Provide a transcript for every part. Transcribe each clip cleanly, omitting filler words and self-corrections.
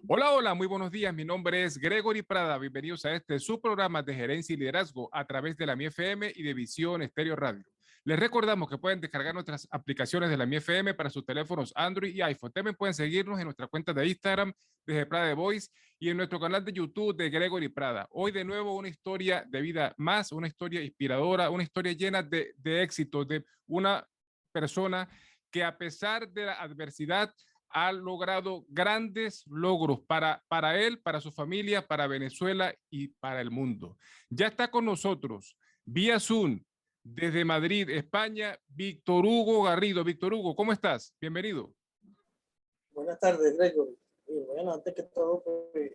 Hola, hola, muy buenos días. Mi nombre es Gregory Prada. Bienvenidos a este su programa de gerencia y liderazgo a través de la Mi FM y de Visión Estéreo Radio. Les recordamos que pueden descargar nuestras aplicaciones de la Mi FM para sus teléfonos Android y iPhone. También pueden seguirnos en nuestra cuenta de Instagram desde Prada de Voice y en nuestro canal de YouTube de Gregory Prada. Hoy de nuevo una historia de vida más, una historia inspiradora, una historia llena de éxito de una persona que a pesar de la adversidad ha logrado grandes logros para él, para su familia, para Venezuela y para el mundo. Ya está con nosotros vía Zoom desde Madrid, España, Víctor Hugo Garrido. Víctor Hugo, ¿cómo estás? Bienvenido. Buenas tardes, Gregory. Bueno, antes que todo, pues,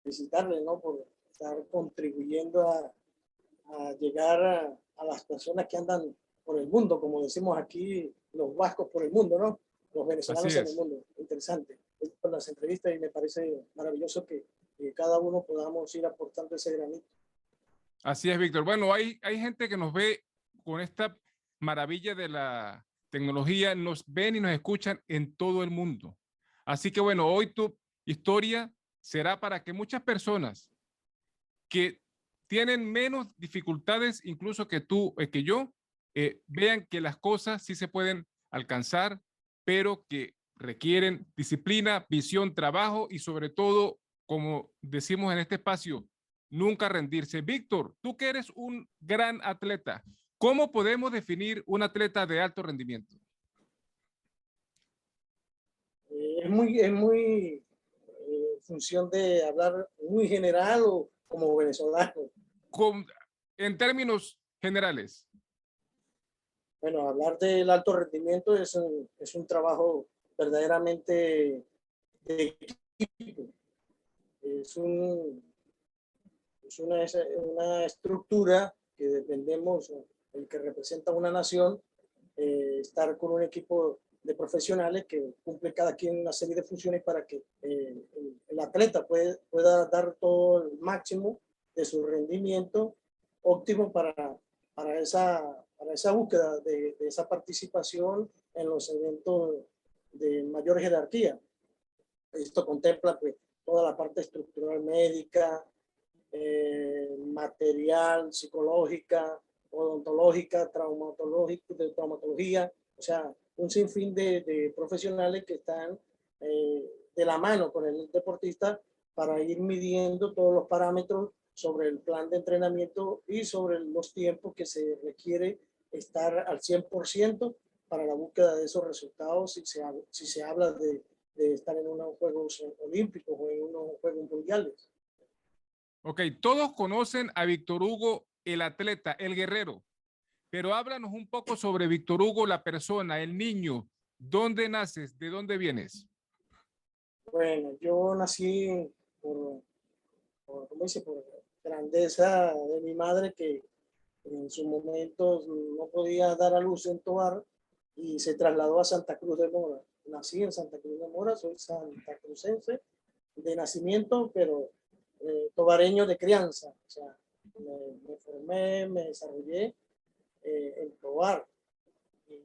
felicitarle, ¿no? Por estar contribuyendo a llegar a las personas que andan por el mundo, como decimos aquí, los vascos por el mundo, ¿no? Los Así venezolanos en el es. mundo. Interesante. Por las entrevistas y me parece maravilloso que cada uno podamos ir aportando ese granito. Así es, Víctor. Bueno, hay gente que nos ve con esta maravilla de la tecnología, nos ven y nos escuchan en todo el mundo. Así que bueno, hoy tu historia será para que muchas personas que tienen menos dificultades incluso que tú, que yo, vean que las cosas sí se pueden alcanzar, pero que requieren disciplina, visión, trabajo y sobre todo, como decimos en este espacio, nunca rendirse. Víctor, tú que eres un gran atleta, ¿cómo podemos definir un atleta de alto rendimiento? Es muy función de hablar muy general o como venezolano. Con, en términos generales. Bueno, hablar del alto rendimiento es un trabajo verdaderamente de equipo. Es, un, una estructura que dependemos, el que representa una nación, estar con un equipo de profesionales que cumple cada quien una serie de funciones para que el atleta pueda dar todo el máximo de su rendimiento óptimo para esa búsqueda de esa participación en los eventos de mayor jerarquía. Esto contempla pues, toda la parte estructural médica, material, psicológica, odontológica, de traumatología, o sea, un sinfín de profesionales que están de la mano con el deportista para ir midiendo todos los parámetros sobre el plan de entrenamiento y sobre los tiempos que se requiere estar al 100% para la búsqueda de esos resultados si se habla de estar en unos Juegos Olímpicos o en unos Juegos Mundiales. Ok, todos conocen a Víctor Hugo, el atleta, el guerrero, pero háblanos un poco sobre Víctor Hugo, la persona, el niño. ¿Dónde naces? ¿De dónde vienes? Bueno, yo nací ¿cómo dice? Por grandeza de mi madre que en su momento no podía dar a luz en Tovar y se trasladó a Santa Cruz de Mora. Nací en Santa Cruz de Mora, soy santacrucense de nacimiento, pero tovareño de crianza. O sea, me formé, me desarrollé en Tovar. Y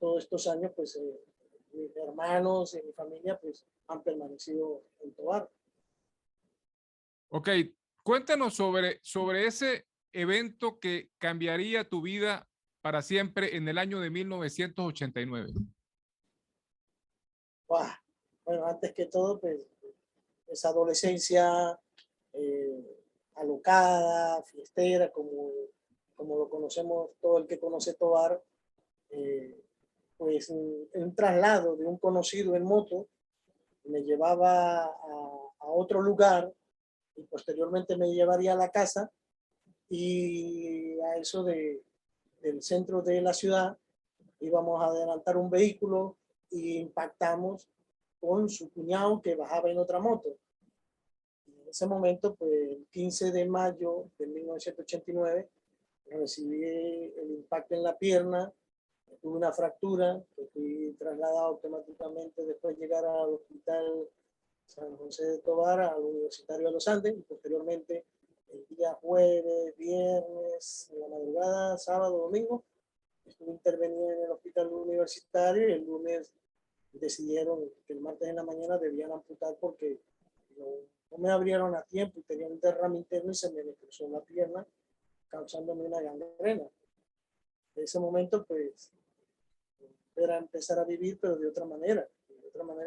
todos estos años, pues, mis hermanos y mi familia, pues, han permanecido en Tovar. Ok, cuéntanos sobre ese evento que cambiaría tu vida para siempre en el año de 1989. ¡Wow! Bueno, antes que todo, pues, esa adolescencia alocada, fiestera, como lo conocemos todo el que conoce Tovar, pues un traslado de un conocido en moto me llevaba a otro lugar y posteriormente me llevaría a la casa y a eso del centro de la ciudad íbamos a adelantar un vehículo y impactamos con su cuñado que bajaba en otra moto. En ese momento, pues el 15 de mayo de 1989, recibí el impacto en la pierna, tuve una fractura, que fui trasladado automáticamente después de llegar al hospital San José de Tovar, al Universitario de los Andes, y posteriormente el día jueves, viernes, en la madrugada, sábado, domingo, estuve intervenido en el hospital universitario y el lunes decidieron que el martes en la mañana debían amputar porque no, no me abrieron a tiempo y tenía un derrame interno y se me cruzó la pierna, causándome una gangrena. En ese momento, pues, era empezar a vivir, pero de otra manera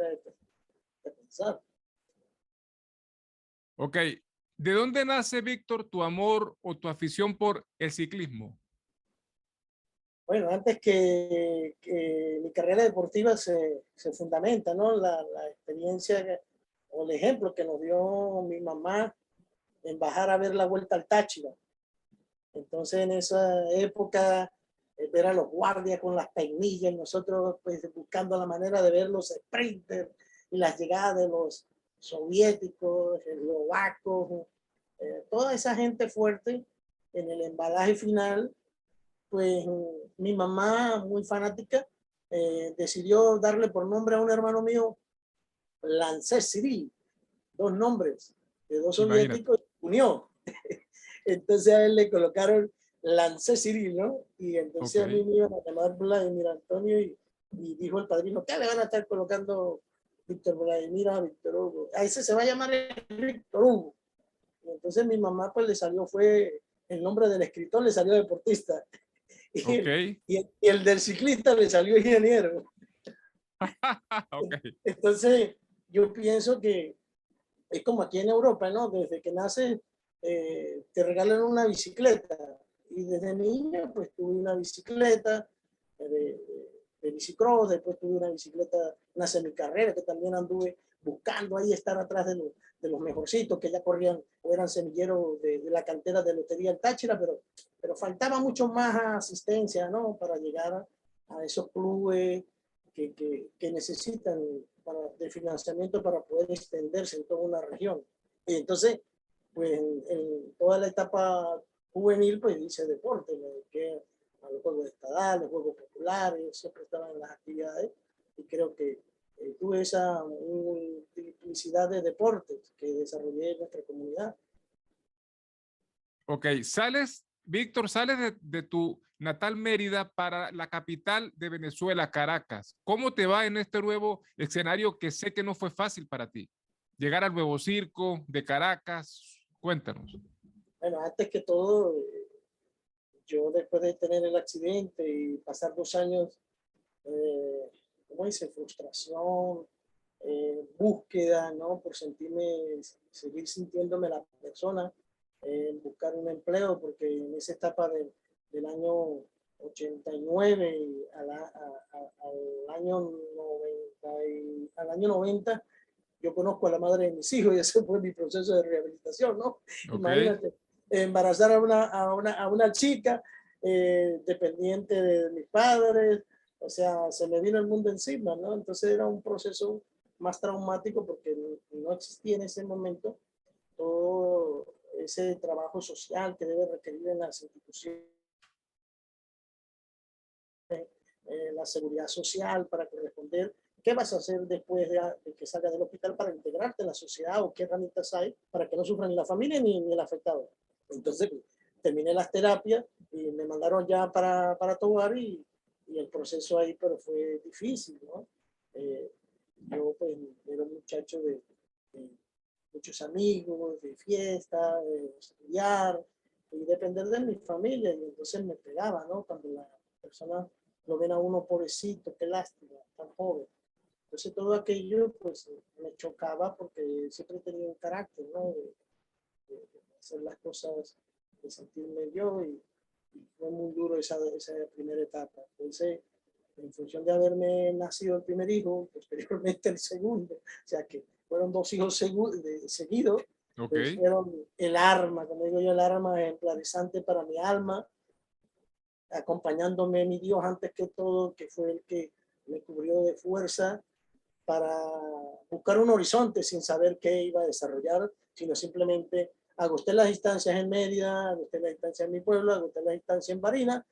de pensar. Ok. ¿De dónde nace, Víctor, tu amor o tu afición por el ciclismo? Bueno, antes que mi carrera deportiva se fundamenta, ¿no? La experiencia o el ejemplo que nos dio mi mamá en bajar a ver la Vuelta al Táchira. Entonces, en esa época, ver a los guardias con las peinillas y nosotros pues buscando la manera de ver los sprinters y las llegadas de los soviéticos, eslovacos, toda esa gente fuerte en el embalaje final, pues mi mamá, muy fanática, decidió darle por nombre a un hermano mío, Lancé Cyril, dos nombres de dos Imagínate. soviéticos, unió. Entonces a él le colocaron Lancé Cyril, ¿no? Y Ok. entonces a mí me iban a llamar Vladimir Antonio y dijo el padrino, ¿qué le van a estar colocando Víctor Vladimir a Víctor Hugo? A ese se va a llamar Víctor Hugo. Y entonces mi mamá pues le salió, fue el nombre del escritor, le salió deportista. Y Ok. el, y el del ciclista le salió ingeniero. Ok. Entonces yo pienso que es como aquí en Europa, ¿no? Desde que naces te regalan una bicicleta y desde niño pues tuve una bicicleta de bicicross, después tuve una bicicleta, una semicarrera que también anduve buscando ahí estar atrás de los mejorcitos que ya corrían o eran semilleros de la cantera de Lotería del Táchira, pero faltaba mucho más asistencia, ¿no? Para llegar a esos clubes que necesitan de financiamiento para poder extenderse en toda una región. Y entonces, pues en toda la etapa juvenil, pues hice deporte, me dediqué a los juegos estadales, juegos populares, siempre estaba en las actividades y creo que tuve esa multiplicidad de deportes que desarrollé en nuestra comunidad. Ok. Sales, Víctor, sales de tu natal Mérida para la capital de Venezuela, Caracas. ¿Cómo te va en este nuevo escenario que sé que no fue fácil para ti? Llegar al nuevo circo de Caracas. Cuéntanos. Bueno, antes que todo, yo después de tener el accidente y pasar 2 años, ¿cómo dice? Frustración, búsqueda, ¿no? Por sentirme, seguir sintiéndome la persona, buscar un empleo, porque en esa etapa del año 89 y al año 90, al año 90 yo conozco a la madre de mis hijos y ese fue mi proceso de rehabilitación, ¿no? Ok. Imagínate, embarazar a una chica dependiente de mis padres, o sea, se me vino el mundo encima, ¿no? Entonces era un proceso más traumático porque no existía en ese momento todo ese trabajo social que debe requerir en las instituciones, la seguridad social para corresponder. ¿Qué vas a hacer después de que salgas del hospital para integrarte en la sociedad o qué herramientas hay para que no sufran ni la familia ni el afectado? Entonces, terminé las terapias y me mandaron ya para Tobar y el proceso ahí, pero fue difícil, ¿no? Eh, yo pues era un muchacho de muchos amigos, de fiesta, de estudiar y depender de mi familia y entonces me pegaba, ¿no? Cuando la persona lo ven a uno pobrecito, qué lástima, tan joven. Entonces todo aquello pues me chocaba porque siempre tenía un carácter, ¿no? De hacer las cosas, de sentirme yo y fue muy duro esa primera etapa. Entonces, en función de haberme nacido el primer hijo, posteriormente el segundo, o sea que fueron 2 hijos seguidos, Ok. pues fueron el arma, como digo yo, el arma ejemplarizante para mi alma, acompañándome mi Dios antes que todo, que fue el que me cubrió de fuerza para buscar un horizonte sin saber qué iba a desarrollar, sino simplemente agosté las distancias en Mérida, agosté las distancias en mi pueblo, agosté las distancias en Barinas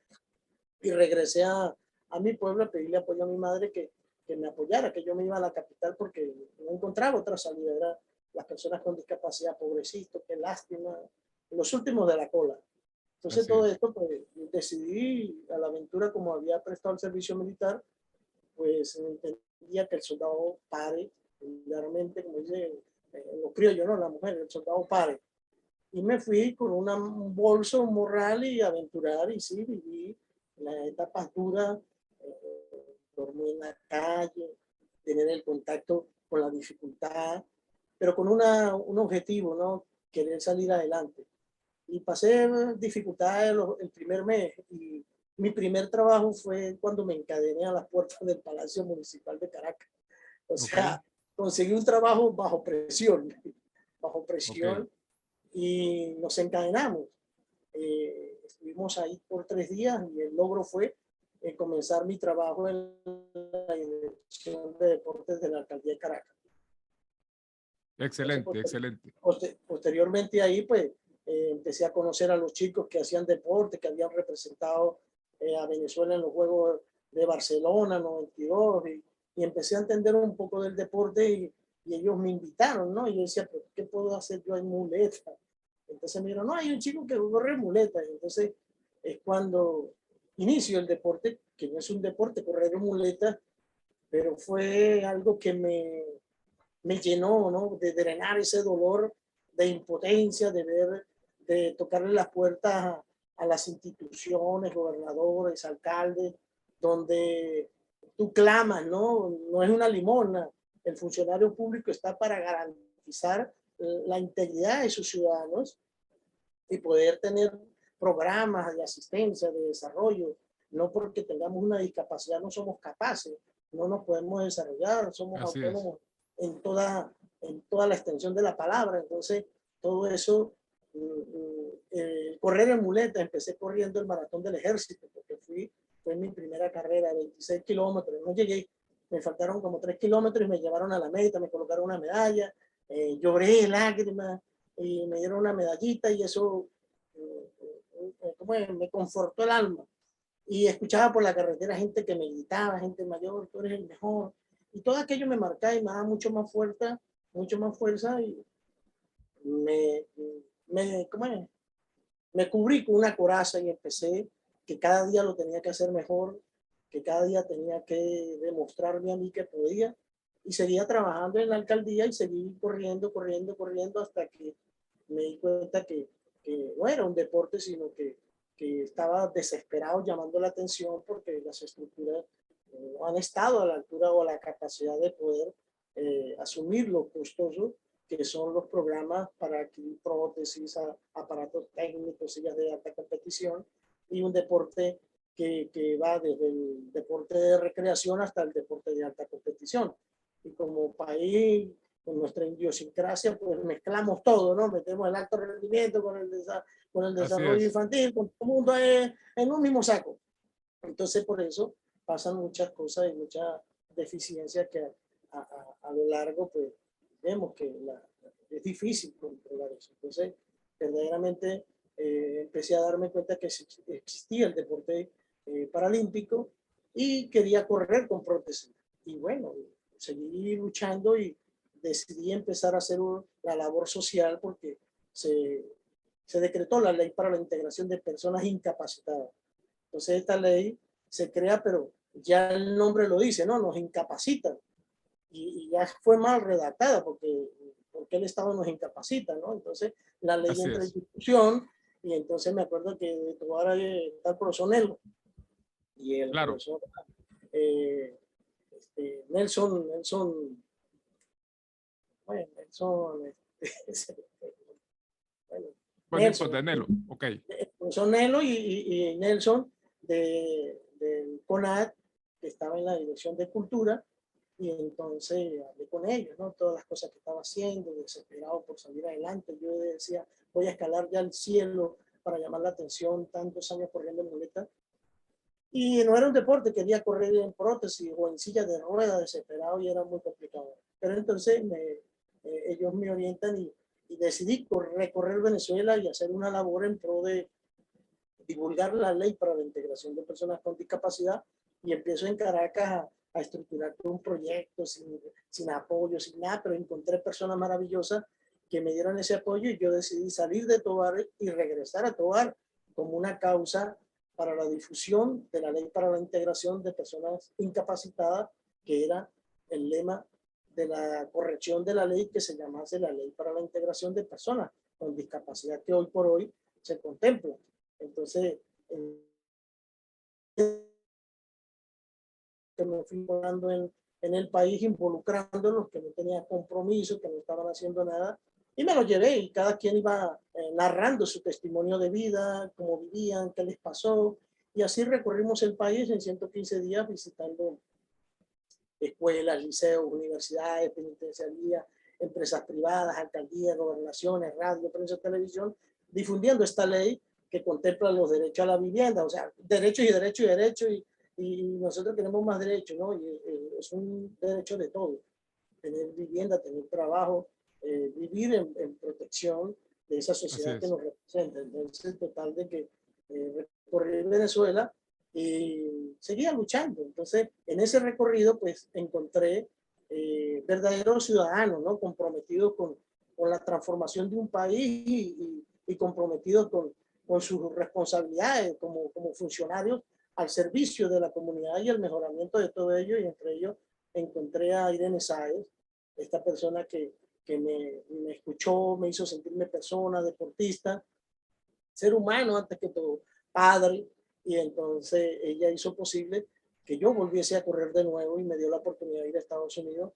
y regresé a mi pueblo a pedirle apoyo a mi madre que me apoyara, que yo me iba a la capital porque no encontraba otra salida, era las personas con discapacidad, pobrecitos, qué lástima, los últimos de la cola. Entonces Así todo es. esto, pues decidí a la aventura como había prestado el servicio militar, pues entendía que el soldado pare, vulgarmente, como dice los criollos, ¿no? La mujer, el soldado pare. Y me fui con un bolso, un morral y aventurar, y sí, viví las etapas duras, dormir en la calle, tener el contacto con la dificultad, pero con un objetivo, ¿no? Querer salir adelante. Y pasé dificultades el primer mes, y mi primer trabajo fue cuando me encadené a las puertas del Palacio Municipal de Caracas. O Ok, sea, conseguí un trabajo bajo ok. presión, y nos encadenamos. Estuvimos ahí por 3 días y el logro fue comenzar mi trabajo en la Dirección de Deportes de la Alcaldía de Caracas. Entonces, Excelente, excelente. posteriormente ahí, pues, empecé a conocer a los chicos que hacían deporte, que habían representado a Venezuela en los Juegos de Barcelona 92, y empecé a entender un poco del deporte, y ellos me invitaron, ¿no? Y yo decía, ¿pero qué puedo hacer yo en muleta? Entonces me dijeron, no, hay un chico que corre muleta. Y entonces es cuando inicio el deporte, que no es un deporte, correr en muleta, pero fue algo que me llenó, ¿no? De drenar ese dolor de impotencia, de ver, de tocarle las puertas a las instituciones, gobernadores, alcaldes, donde tú clamas, ¿no? No es una limosna. El funcionario público está para garantizar la integridad de sus ciudadanos y poder tener programas de asistencia, de desarrollo. No porque tengamos una discapacidad no somos capaces, no nos podemos desarrollar, somos Así es. autónomos en toda la extensión de la palabra. Entonces, todo eso, correr en muleta, empecé corriendo el maratón del ejército, porque fue mi primera carrera, 26 kilómetros, no llegué, me faltaron como 3 kilómetros y me llevaron a la meta, me colocaron una medalla, lloré lágrimas, y me dieron una medallita, y eso me confortó el alma. Y escuchaba por la carretera gente que me gritaba, gente mayor, tú eres el mejor. Y todo aquello me marcaba y me daba mucho más fuerza, y me, ¿cómo es? Me cubrí con una coraza y empecé que cada día lo tenía que hacer mejor, que cada día tenía que demostrarme a mí que podía. Y seguía trabajando en la alcaldía y seguí corriendo hasta que me di cuenta que no era un deporte, sino que estaba desesperado llamando la atención porque las estructuras no han estado a la altura o a la capacidad de poder asumir lo costoso que son los programas para adquirir prótesis, aparatos técnicos, sillas de alta competición, y un deporte que va desde el deporte de recreación hasta el deporte de alta competición. Y como país, con nuestra idiosincrasia, pues mezclamos todo, ¿no? Metemos el alto rendimiento con el Así desarrollo es. infantil, con todo el mundo en un mismo saco. Entonces, por eso pasan muchas cosas y muchas deficiencias que a lo largo, pues, vemos que es difícil controlar eso. Entonces, verdaderamente empecé a darme cuenta que existía el deporte paralímpico, y quería correr con prótesis. Y bueno, seguí luchando y decidí empezar a hacer la labor social, porque se, se decretó la ley para la integración de personas incapacitadas. Entonces esta ley se crea, pero ya el nombre lo dice, ¿no? Nos incapacitan. Y ya fue mal redactada, porque el Estado nos incapacita, ¿no? Entonces la ley Así entra en es. discusión, y entonces me acuerdo que ahora está el profesor Nelo, y el Claro. profesor eh, Nelson, bueno, Nelson, bueno, Pues no Nelson, importa, Nelo. Ok. profesor Nelo y Nelson del CONAD, que estaba en la Dirección de Cultura, y entonces hablé con ellos, ¿no? Todas las cosas que estaba haciendo, desesperado por salir adelante. Yo decía, voy a escalar ya al cielo para llamar la atención, tantos años corriendo en muleta. Y no era un deporte, quería correr en prótesis o en silla de ruedas, desesperado, y era muy complicado. Pero entonces ellos me orientan, y decidí recorrer Venezuela y hacer una labor en pro de divulgar la ley para la integración de personas con discapacidad, y empiezo en Caracas a estructurar todo un proyecto sin apoyo, sin nada, pero encontré personas maravillosas que me dieron ese apoyo, y yo decidí salir de Tovar y regresar a Tovar como una causa para la difusión de la ley para la integración de personas incapacitadas, que era el lema de la corrección de la ley, que se llamase la ley para la integración de personas con discapacidad, que hoy por hoy se contempla. Entonces, que me fui involucrando en el país, involucrando los que no tenían compromiso, que no estaban haciendo nada, y me lo llevé, y cada quien iba narrando su testimonio de vida, cómo vivían, qué les pasó, y así recorrimos el país en 115 días visitando escuelas, liceos, universidades, penitenciarías, empresas privadas, alcaldías, gobernaciones, radio, prensa, televisión, difundiendo esta ley que contempla los derechos a la vivienda, o sea, derechos y derechos y derechos, y nosotros tenemos más derechos, ¿no? Y es un derecho de todos, tener vivienda, tener trabajo, vivir en protección de esa sociedad que nos representa. Entonces, total de que recorrí Venezuela y seguía luchando. Entonces, en ese recorrido, pues encontré verdaderos ciudadanos, ¿no? Comprometidos con la transformación de un país y comprometidos con sus responsabilidades como funcionarios al servicio de la comunidad y el mejoramiento de todo ello. Y entre ellos encontré a Irene Sáez, esta persona que me escuchó, me hizo sentirme persona, deportista, ser humano antes que todo, padre, y entonces ella hizo posible que yo volviese a correr de nuevo y me dio la oportunidad de ir a Estados Unidos,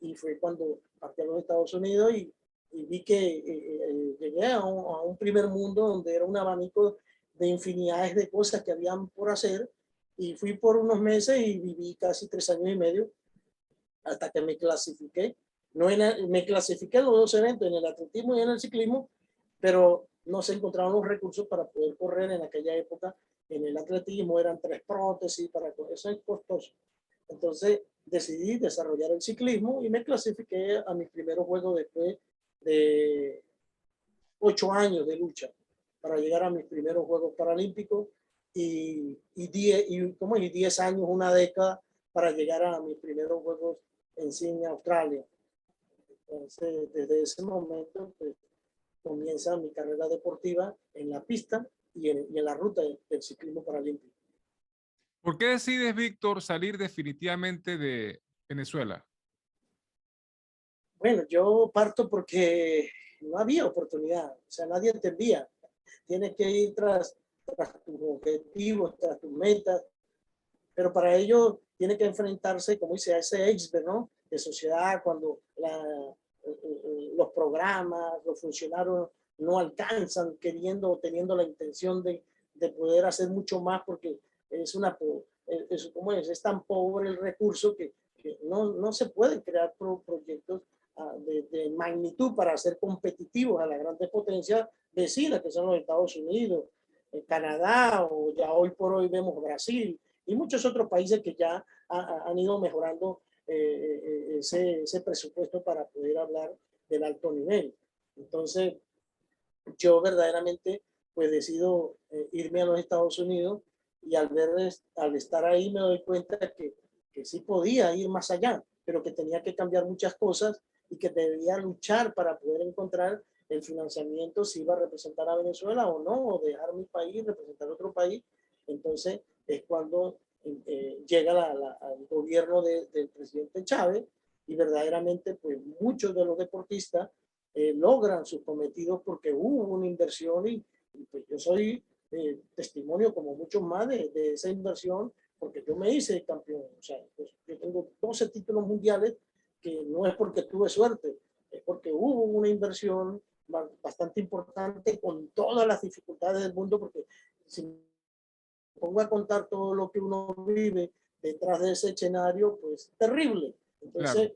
y fue cuando partí a los Estados Unidos y vi que llegué a un primer mundo donde era un abanico de infinidades de cosas que habían por hacer, y fui por unos meses y viví casi 3 años y medio hasta que me clasifiqué. No me clasifiqué en los dos eventos, en el atletismo y en el ciclismo, pero no se encontraron los recursos para poder correr en aquella época. En el atletismo eran 3 prótesis, para correr, eso es costoso. Entonces decidí desarrollar el ciclismo y me clasifiqué a mis primeros juegos después de 8 años de lucha para llegar a mis primeros Juegos Paralímpicos y 10 años, una década, para llegar a mis primeros Juegos en Sydney, Australia. Entonces, desde ese momento, pues, comienza mi carrera deportiva en la pista y en la ruta del ciclismo paralímpico. ¿Por qué decides, Víctor, salir definitivamente de Venezuela? Bueno, yo parto porque no había oportunidad, o sea, nadie entendía. Tienes que ir tras tus objetivos, tras tus metas, pero para ello tiene que enfrentarse, como dice, a ese iceberg, ¿no? De sociedad, cuando los programas, los funcionarios no alcanzan queriendo o teniendo la intención de poder hacer mucho más, porque es como es tan pobre el recurso que no se pueden crear proyectos de magnitud para ser competitivos a las grandes potencias vecinas, que son los Estados Unidos, Canadá, o ya hoy por hoy vemos Brasil y muchos otros países que ya han ido mejorando ese presupuesto para poder hablar del alto nivel. Entonces, yo verdaderamente pues decido irme a los Estados Unidos, y al estar ahí me doy cuenta que sí podía ir más allá, pero que tenía que cambiar muchas cosas y que debía luchar para poder encontrar el financiamiento, si iba a representar a Venezuela o no, o dejar mi país, representar otro país. Entonces es cuando llega al gobierno del presidente Chávez, y verdaderamente pues muchos de los deportistas logran sus cometidos porque hubo una inversión, y pues yo soy testimonio como muchos más de esa inversión, porque yo me hice campeón. O sea, pues, yo tengo 12 títulos mundiales, que no es porque tuve suerte, es porque hubo una inversión bastante importante con todas las dificultades del mundo, porque si me pongo a contar todo lo que uno vive detrás de ese escenario, pues terrible. Entonces, Claro.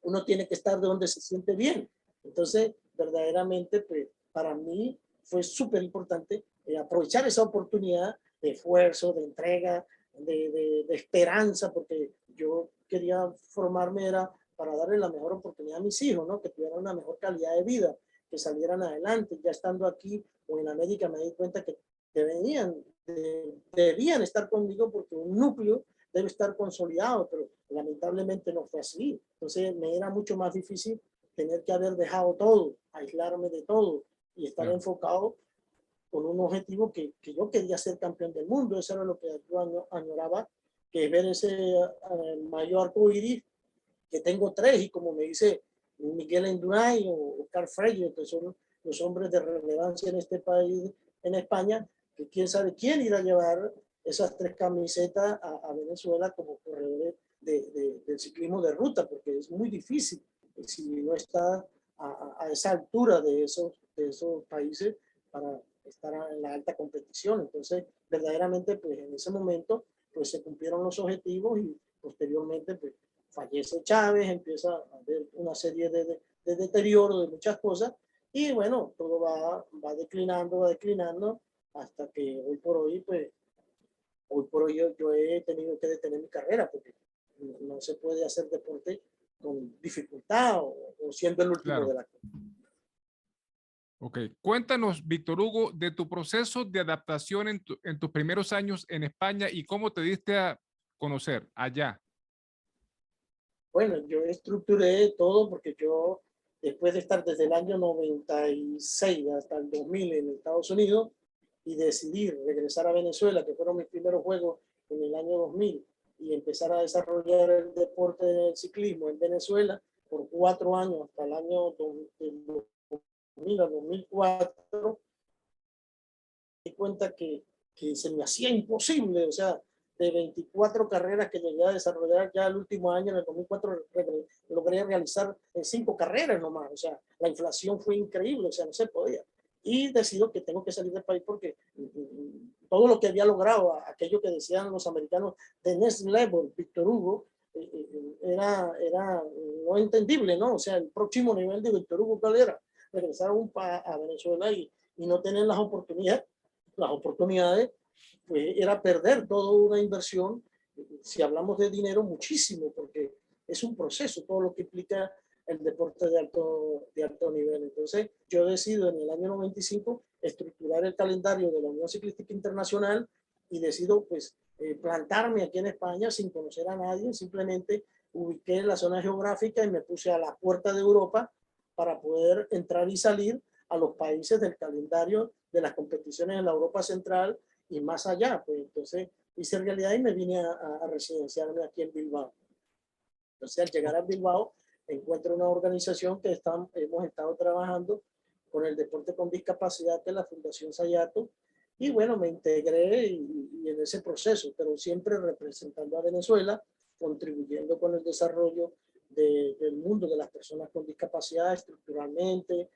uno tiene que estar de donde se siente bien. Entonces, verdaderamente, pues, para mí fue súper importante aprovechar esa oportunidad de esfuerzo, de entrega, de esperanza, porque yo quería formarme, era para darle la mejor oportunidad a mis hijos, ¿no? Que tuvieran una mejor calidad de vida, que salieran adelante. Ya estando aquí o en América me di cuenta que debían estar conmigo, porque un núcleo debe estar consolidado, pero lamentablemente no fue así. Entonces me era mucho más difícil tener que haber dejado todo, aislarme de todo y estar Claro. enfocado con un objetivo que yo quería ser campeón del mundo. Eso era lo que yo añoraba, que es ver ese mayor arco iris, que tengo tres, y como me dice Miguel Indurain o Carl Freire, que son los hombres de relevancia en este país, en España, que quién sabe quién irá a llevar esas tres camisetas a Venezuela como corredores del ciclismo de ruta, porque es muy difícil si no está a esa altura de esos países para estar en la alta competición. Entonces, verdaderamente, pues en ese momento, pues se cumplieron los objetivos y posteriormente, pues fallece Chávez, empieza a haber una serie de deterioro de muchas cosas y bueno, todo va declinando hasta que hoy por hoy, pues, yo he tenido que detener mi carrera porque no se puede hacer deporte con dificultad o siendo el último Claro. de la. Ok. Cuéntanos, Víctor Hugo, de tu proceso de adaptación en tus primeros años en España y cómo te diste a conocer allá. Bueno, yo estructuré todo porque yo, después de estar desde el año 96 hasta el 2000 en Estados Unidos y decidí regresar a Venezuela, que fueron mis primeros juegos en el año 2000, y empezar a desarrollar el deporte del ciclismo en Venezuela por 4 años hasta el año 2000 a 2004, di cuenta que se me hacía imposible, o sea, de 24 carreras que llegué a desarrollar ya el último año, en el 2004, logré realizar 5 carreras nomás, o sea, la inflación fue increíble, o sea, no se podía. Y decido que tengo que salir del país porque todo lo que había logrado, aquello que decían los americanos de next level, Víctor Hugo, era no entendible, ¿no? O sea, el próximo nivel de Víctor Hugo, ¿cuál era? Regresar a Venezuela y no tener las oportunidades, pues era perder toda una inversión. Si hablamos de dinero, muchísimo, porque es un proceso, todo lo que implica el deporte de alto nivel. Entonces, yo decido en el año 95 estructurar el calendario de la Unión Ciclística Internacional y decido, pues, plantarme aquí en España sin conocer a nadie, simplemente ubiqué la zona geográfica y me puse a la puerta de Europa para poder entrar y salir a los países del calendario de las competiciones en la Europa Central y más allá. Pues entonces hice realidad y me vine a residenciarme aquí en Bilbao. Entonces al llegar a Bilbao encuentro una organización que hemos estado trabajando con el deporte con discapacidad, que es la Fundación Sayato, y bueno, me integré y en ese proceso, pero siempre representando a Venezuela, contribuyendo con el desarrollo del mundo de las personas con discapacidad estructuralmente,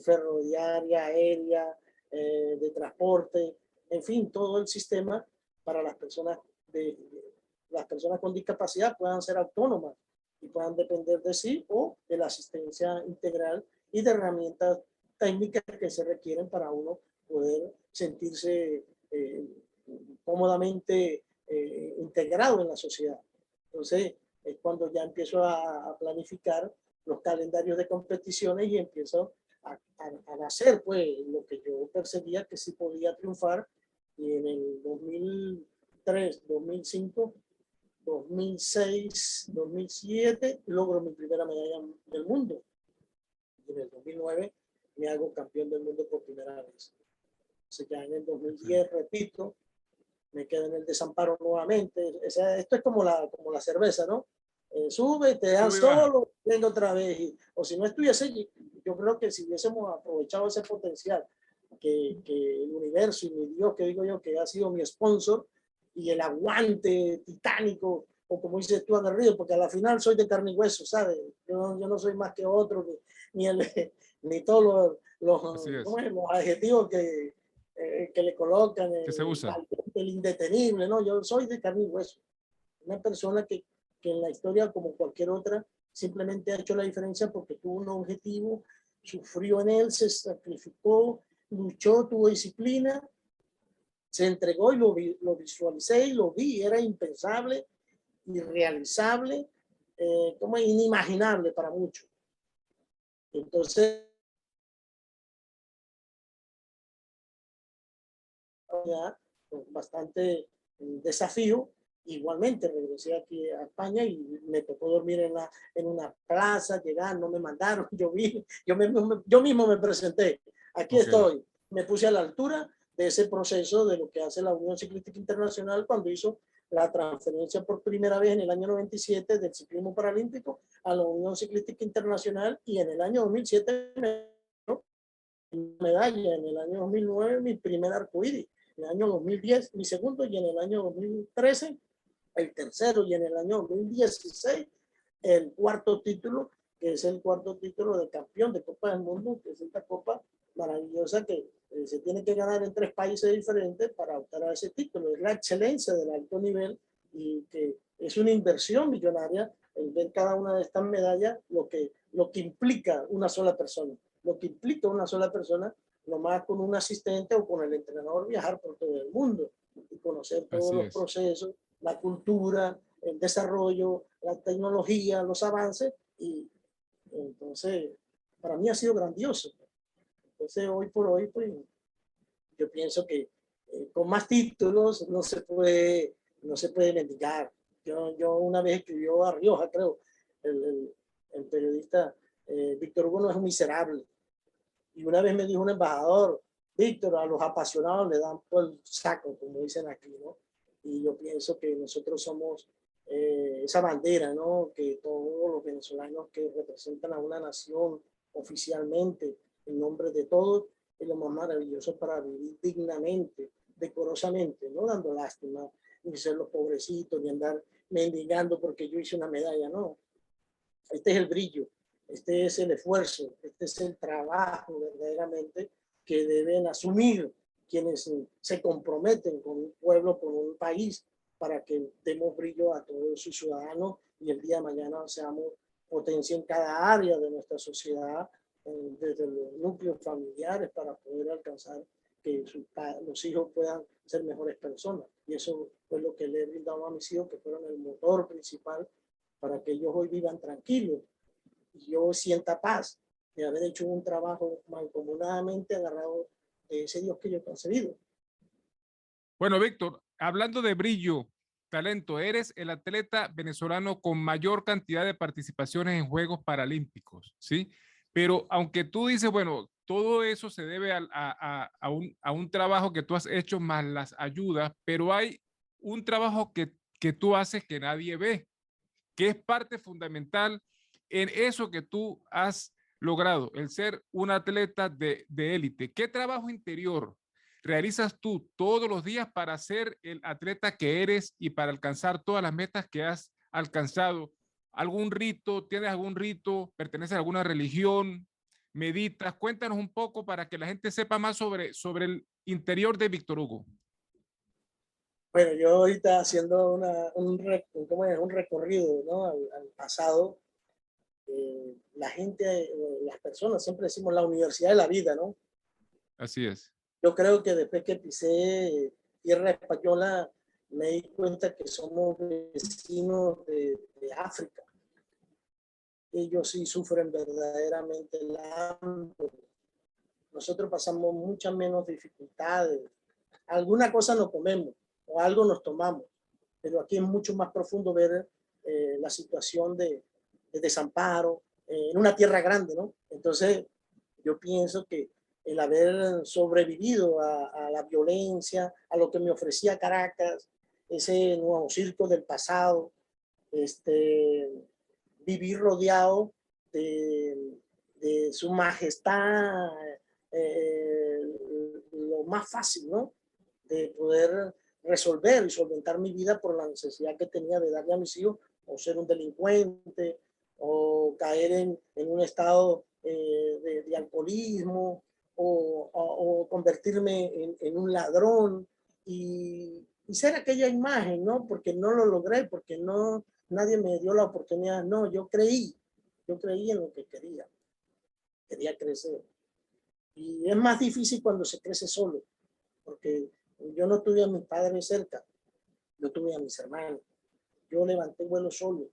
ferroviaria, aérea, de transporte, en fin, todo el sistema para las personas con discapacidad puedan ser autónomas y puedan depender de sí o de la asistencia integral y de herramientas técnicas que se requieren para uno poder sentirse cómodamente integrado en la sociedad. Entonces, es cuando ya empiezo a planificar los calendarios de competiciones y empiezo a hacer pues lo que yo percibía que sí podía triunfar, y en el 2003, 2005, 2006, 2007 logro mi primera medalla del mundo y en el 2009 me hago campeón del mundo por primera vez. Entonces ya en el 2010 repito, me quedo en el desamparo nuevamente. O sea, esto es como la cerveza, ¿no? Sube, te dan solo, venga otra vez. O si no estuviese, yo creo que si hubiésemos aprovechado ese potencial que el universo y mi Dios, que digo yo, que ha sido mi sponsor, y el aguante titánico, o como dices tú, aguerrido, porque a la final soy de carne y hueso, ¿sabes? Yo no soy más que otro, ni, ni todos los adjetivos que le colocan, que se usa. el indetenible, ¿no? Yo soy de carne y hueso. Una persona que en la historia, como cualquier otra, simplemente ha hecho la diferencia porque tuvo un objetivo, sufrió en él, se sacrificó, luchó, tuvo disciplina, se entregó y lo visualicé y lo vi, era impensable, irrealizable, como inimaginable para muchos. Entonces, bastante desafío. Igualmente regresé aquí a España y me tocó dormir en una plaza, llegar, no me mandaron, yo mismo me presenté, aquí estoy, me puse a la altura de ese proceso de lo que hace la Unión Ciclística Internacional cuando hizo la transferencia por primera vez en el año 97 del ciclismo paralímpico a la Unión Ciclística Internacional, y en el año 2007 me dio medalla, en el año 2009 mi primer arcoíris, en el año 2010 mi segundo, y en el año 2013 el tercero, y en el año 2016 el cuarto título, que es el cuarto título de campeón de Copa del Mundo, que es esta copa maravillosa que se tiene que ganar en 3 países diferentes para optar a ese título. Es la excelencia del alto nivel, y que es una inversión millonaria el ver cada una de estas medallas, lo que implica una sola persona. Lo que implica una sola persona, nomás con un asistente o con el entrenador, viajar por todo el mundo y conocer todos Así los es. procesos, la cultura, el desarrollo, la tecnología, los avances, y entonces para mí ha sido grandioso. Entonces hoy por hoy, pues yo pienso que con más títulos no se puede mendigar. Yo una vez escribió a Rioja, creo, el periodista, Víctor Hugo no es un miserable. Y una vez me dijo un embajador, Víctor, a los apasionados le dan por el saco, como dicen aquí, ¿no? Y yo pienso que nosotros somos esa bandera, ¿no? Que todos los venezolanos que representan a una nación oficialmente, en nombre de todos, es lo más maravilloso para vivir dignamente, decorosamente, no dando lástima, ni ser los pobrecitos, ni andar mendigando porque yo hice una medalla, no. Este es el brillo, este es el esfuerzo, este es el trabajo verdaderamente que deben asumir quienes se comprometen con un pueblo, con un país, para que demos brillo a todos sus ciudadanos y el día de mañana seamos potencia en cada área de nuestra sociedad, desde los núcleos familiares, para poder alcanzar que los hijos puedan ser mejores personas. Y eso fue lo que le he brindado a mis hijos, que fueron el motor principal para que ellos hoy vivan tranquilos y yo sienta paz de haber hecho un trabajo mancomunadamente agarrado de ese Dios que yo he concebido. Bueno, Víctor, hablando de brillo, talento, eres el atleta venezolano con mayor cantidad de participaciones en Juegos Paralímpicos, ¿sí? Pero aunque tú dices, bueno, todo eso se debe a un trabajo que tú has hecho más las ayudas, pero hay un trabajo que tú haces que nadie ve, que es parte fundamental en eso que tú has logrado, el ser un atleta de élite. ¿Qué trabajo interior realizas tú todos los días para ser el atleta que eres y para alcanzar todas las metas que has alcanzado? ¿Algún rito? ¿Tienes algún rito? ¿Perteneces a alguna religión? ¿Meditas? Cuéntanos un poco para que la gente sepa más sobre el interior de Víctor Hugo. Bueno, yo ahorita haciendo ¿cómo es? Un recorrido, ¿no? Al pasado, la gente, las personas, siempre decimos la universidad de la vida, ¿no? Así es. Yo creo que después que pisé tierra española, me di cuenta que somos vecinos de África. Ellos sí sufren verdaderamente el hambre. Nosotros pasamos muchas menos dificultades. Alguna cosa nos comemos o algo nos tomamos, pero aquí es mucho más profundo ver la situación de desamparo en una tierra grande, ¿no? Entonces, yo pienso que el haber sobrevivido a la violencia, a lo que me ofrecía Caracas, ese nuevo circo del pasado, vivir rodeado de su majestad, eh, lo más fácil, ¿no? De poder resolver y solventar mi vida por la necesidad que tenía de darle a mis hijos, o ser un delincuente, o caer en un estado de alcoholismo, o convertirme en un ladrón y ser aquella imagen, ¿no? Porque no lo logré, porque no, nadie me dio la oportunidad. No, yo creí en lo que quería crecer. Y es más difícil cuando se crece solo, porque yo no tuve a mis padres cerca, yo tuve a mis hermanos. Yo levanté vuelo solo,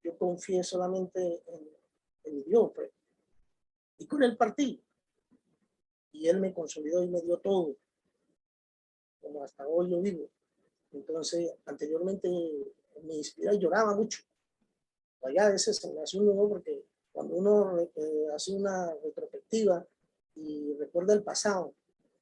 yo confié solamente en Dios, pues. Y con él partí. Y él me consolidó y me dio todo, como hasta hoy lo vivo. Entonces, anteriormente me inspiraba y lloraba mucho. Allá a veces se me hace un nudo porque cuando uno hace una retrospectiva y recuerda el pasado,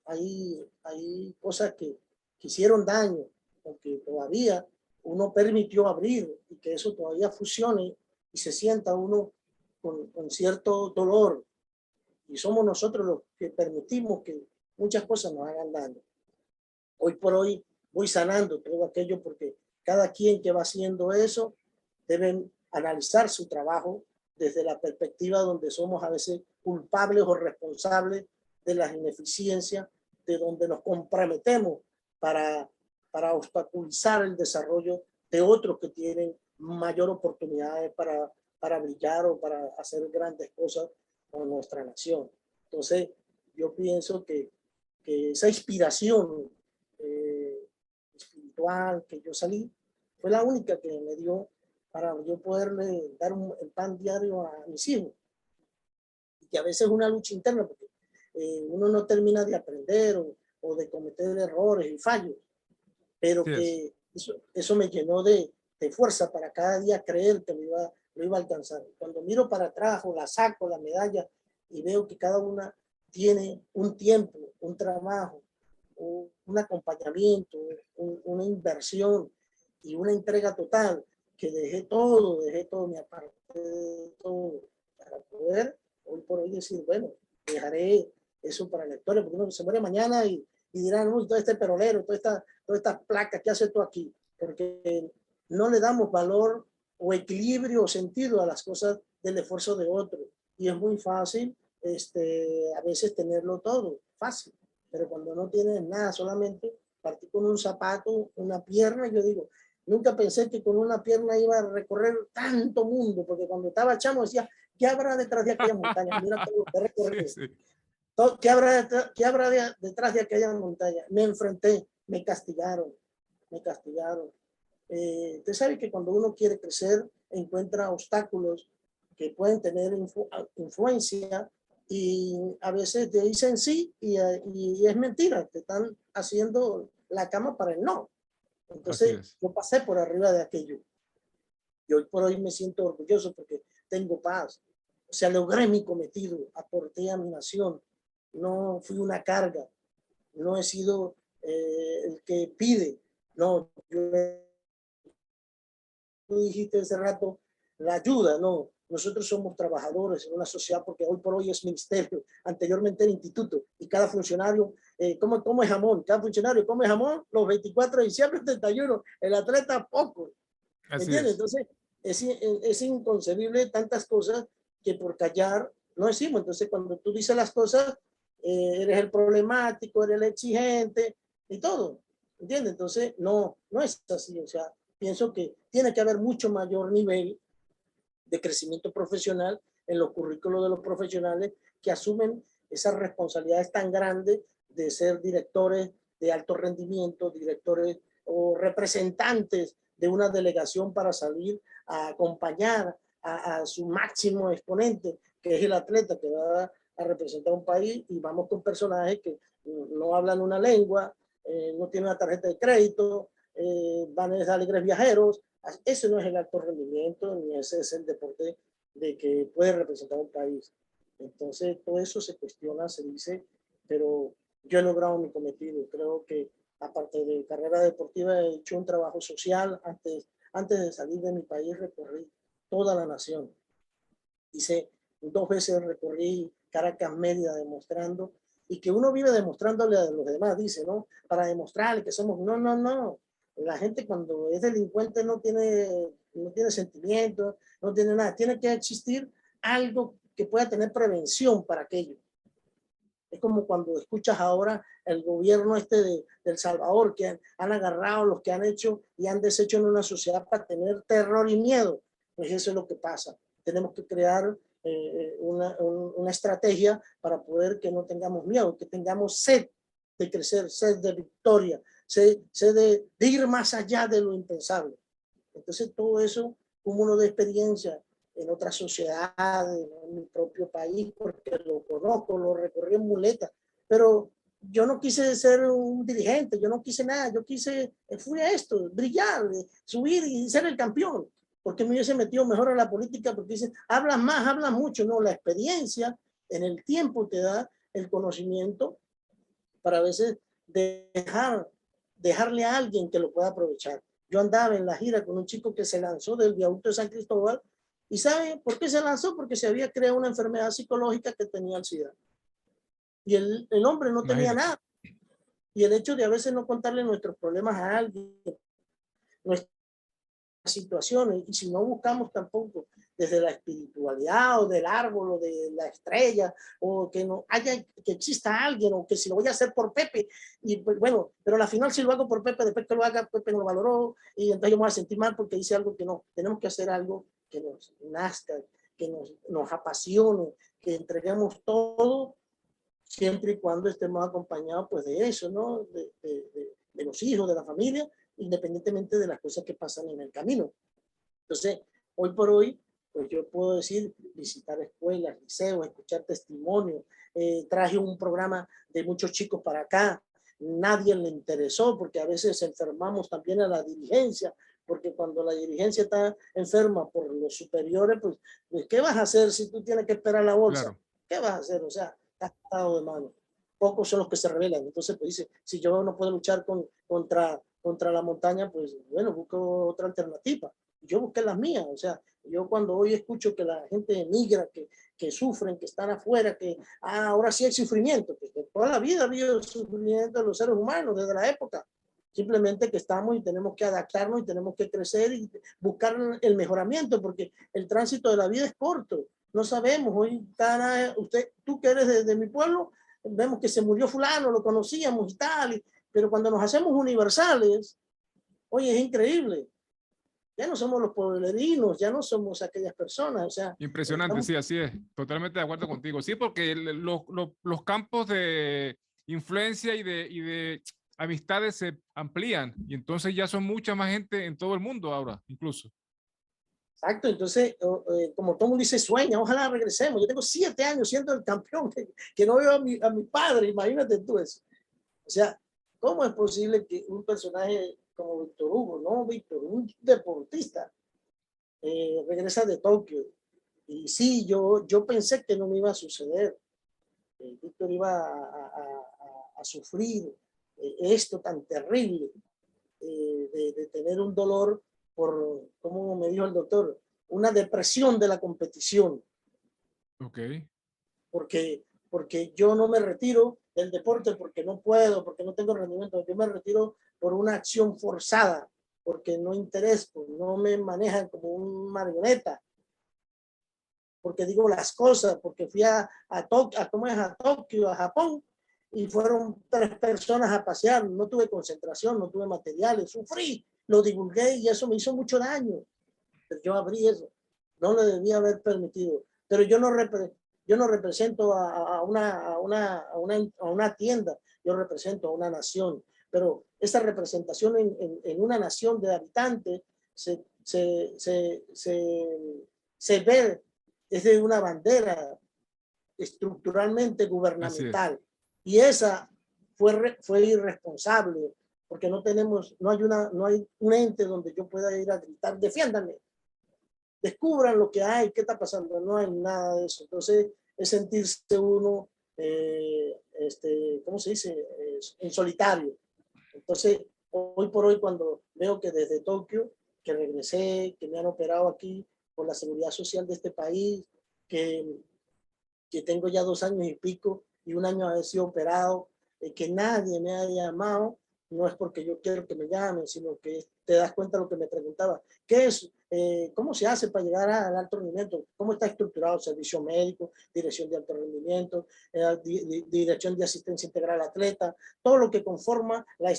hay cosas que hicieron daño, porque todavía uno permitió abrir y que eso todavía funcione y se sienta uno con cierto dolor. Y somos nosotros los que permitimos que muchas cosas nos hagan daño. Hoy por hoy voy sanando todo aquello porque cada quien que va haciendo eso deben analizar su trabajo desde la perspectiva donde somos a veces culpables o responsables de las ineficiencias, de donde nos comprometemos para obstaculizar el desarrollo de otros que tienen mayor oportunidades para brillar o para hacer grandes cosas con nuestra nación. Entonces, yo pienso que esa inspiración espiritual que yo salí fue la única que me dio para yo poderle dar el pan diario a mis hijos. Y que a veces es una lucha interna, porque uno no termina de aprender o de cometer errores y fallos, pero que eso me llenó de fuerza para cada día creer que lo iba a alcanzar. Cuando miro para atrás o la saco, la medalla, y veo que cada una tiene un tiempo, un trabajo, un acompañamiento, una inversión y una entrega total, que dejé todo, me aparté de todo para poder hoy por hoy decir, bueno, dejaré eso para la historia, porque uno se muere mañana y dirán, uy, todo este perolero, todas estas placas, ¿qué haces tú aquí? Porque no le damos valor o equilibrio o sentido a las cosas del esfuerzo de otro. Y es muy fácil a veces tenerlo todo, fácil. Pero cuando no tienes nada, solamente partí con un zapato, una pierna, yo digo, nunca pensé que con una pierna iba a recorrer tanto mundo, porque cuando estaba chamo decía, ¿qué habrá detrás de aquella montaña? Mira todo lo que he recorrido. Sí, sí. ¿Qué habrá detrás de aquella montaña? Me enfrenté, me castigaron. Usted sabe que cuando uno quiere crecer, encuentra obstáculos que pueden tener influencia y a veces te dicen sí y es mentira, te están haciendo la cama para el no. Entonces yo pasé por arriba de aquello y hoy por hoy me siento orgulloso porque tengo paz. O sea, logré mi cometido, aporté a mi nación, no fui una carga, no he sido el que pide, no, tú dijiste hace rato, la ayuda, no. Nosotros somos trabajadores en una sociedad porque hoy por hoy es ministerio, anteriormente era instituto y cada funcionario come jamón, cada funcionario come jamón los 24 de diciembre, 31, el atleta poco. ¿Entiendes? Entonces es inconcebible tantas cosas que por callar no decimos. Entonces cuando tú dices las cosas, eres el problemático, eres el exigente y todo. ¿Entiendes? Entonces no es así. O sea, pienso que tiene que haber mucho mayor nivel de crecimiento profesional en los currículos de los profesionales que asumen esas responsabilidades tan grandes de ser directores de alto rendimiento, directores o representantes de una delegación para salir a acompañar a su máximo exponente, que es el atleta que va a representar un país, y vamos con personajes que no hablan una lengua, no tienen una tarjeta de crédito, van a ser alegres viajeros. Ese no es el alto rendimiento, ni ese es el deporte de que puede representar un país. Entonces, todo eso se cuestiona, se dice, pero yo he logrado mi cometido. Creo que, aparte de carrera deportiva, he hecho un trabajo social. Antes de salir de mi país, recorrí toda la nación. Hice 2 veces, recorrí Caracas, Mérida, demostrando, y que uno vive demostrándole a los demás, dice, ¿no? Para demostrarle que somos, no. La gente cuando es delincuente no tiene sentimientos, no tiene nada. Tiene que existir algo que pueda tener prevención para aquello. Es como cuando escuchas ahora el gobierno de El Salvador, que han agarrado los que han hecho y han deshecho en una sociedad para tener terror y miedo. Pues eso es lo que pasa. Tenemos que crear una estrategia para poder que no tengamos miedo, que tengamos sed de crecer, sed de victoria, sed de ir más allá de lo impensable. Entonces todo eso, cúmulo de experiencia en otras sociedades, en mi propio país, porque lo conozco, lo recorrí en muleta, pero yo no quise ser un dirigente, yo no quise nada, fui a esto, brillar, subir y ser el campeón, porque me hubiese metido mejor a la política, porque dicen, hablas más, hablas mucho, no, la experiencia en el tiempo te da el conocimiento para a veces dejarle a alguien que lo pueda aprovechar. Yo andaba en la gira con un chico que se lanzó del viaducto de San Cristóbal y ¿sabe por qué se lanzó? Porque se había creado una enfermedad psicológica que tenía ansiedad. Y el hombre no tenía Imagínate. nada. Y el hecho de a veces no contarle nuestros problemas a alguien, nuestras situaciones, y si no buscamos tampoco desde la espiritualidad o del árbol o de la estrella, o que no haya, que exista alguien, o que si lo voy a hacer por Pepe, y pues, bueno, pero al final si lo hago por Pepe, después que lo haga, Pepe no lo valoró, y entonces yo me voy a sentir mal porque dice algo que no. Tenemos que hacer algo que nos nazca, que nos apasione, que entreguemos todo, siempre y cuando estemos acompañados pues de eso, ¿no? De los hijos, de la familia, independientemente de las cosas que pasan en el camino. Entonces, hoy por hoy, pues yo puedo decir, visitar escuelas, liceos, escuchar testimonios. Traje un programa de muchos chicos para acá, nadie le interesó porque a veces enfermamos también a la dirigencia, porque cuando la dirigencia está enferma por los superiores, pues ¿qué vas a hacer si tú tienes que esperar la bolsa? Claro. ¿Qué vas a hacer? O sea, está atado de mano. Pocos son los que se rebelan. Entonces, pues dice, si yo no puedo luchar contra la montaña, pues bueno, busco otra alternativa. Yo busqué las mías. O sea, yo cuando hoy escucho que la gente emigra, que sufren, que están afuera, que ahora sí hay sufrimiento, pues de toda la vida ha habido sufrimiento de los seres humanos desde la época. Simplemente que estamos y tenemos que adaptarnos y tenemos que crecer y buscar el mejoramiento, porque el tránsito de la vida es corto. No sabemos, hoy tú que eres de mi pueblo, vemos que se murió fulano, lo conocíamos y tal, pero cuando nos hacemos universales, oye, es increíble. Ya no somos los pueblerinos, ya no somos aquellas personas, o sea, Impresionante, estamos. sí, así es. Totalmente de acuerdo contigo. Sí, porque los campos de influencia y de amistades se amplían y entonces ya son mucha más gente en todo el mundo ahora, incluso. Exacto, entonces, como todo mundo dice, sueña, ojalá regresemos. Yo tengo 7 años siendo el campeón, que no veo a mi padre, imagínate tú eso. O sea, ¿cómo es posible que un personaje como Víctor Hugo, no Víctor, un deportista, regresa de Tokio? Y sí, yo pensé que no me iba a suceder. Víctor iba a sufrir esto tan terrible, de tener un dolor por, como me dijo el doctor, una depresión de la competición, Ok. porque yo no me retiro del deporte porque no puedo, porque no tengo rendimiento, yo me retiro por una acción forzada, porque no intereso, no me manejan como un marioneta, porque digo las cosas, porque fui a Tokio, a Japón, y fueron 3 personas a pasear, no tuve concentración, no tuve materiales, sufrí, lo divulgué y eso me hizo mucho daño. Pero yo abrí eso, no lo debía haber permitido, pero yo no represento a una tienda, yo represento a una nación, pero esa representación en una nación de habitantes se ve desde una bandera estructuralmente Así es. gubernamental. Y esa fue irresponsable, porque no hay un ente donde yo pueda ir a gritar, defiéndame, descubran lo que hay, qué está pasando, no hay nada de eso. Entonces, es sentirse uno, ¿cómo se dice? En solitario. Entonces, hoy por hoy, cuando veo que desde Tokio, que regresé, que me han operado aquí por la seguridad social de este país, que, que tengo ya 2 años y pico y un año haber sido operado, que nadie me ha llamado, no es porque yo quiero que me llamen, sino que te das cuenta de lo que me preguntaba. ¿Qué es? ¿Cómo se hace para llegar al alto rendimiento? ¿Cómo está estructurado el servicio médico, dirección de alto rendimiento, dirección de asistencia integral al atleta? Todo lo que conforma la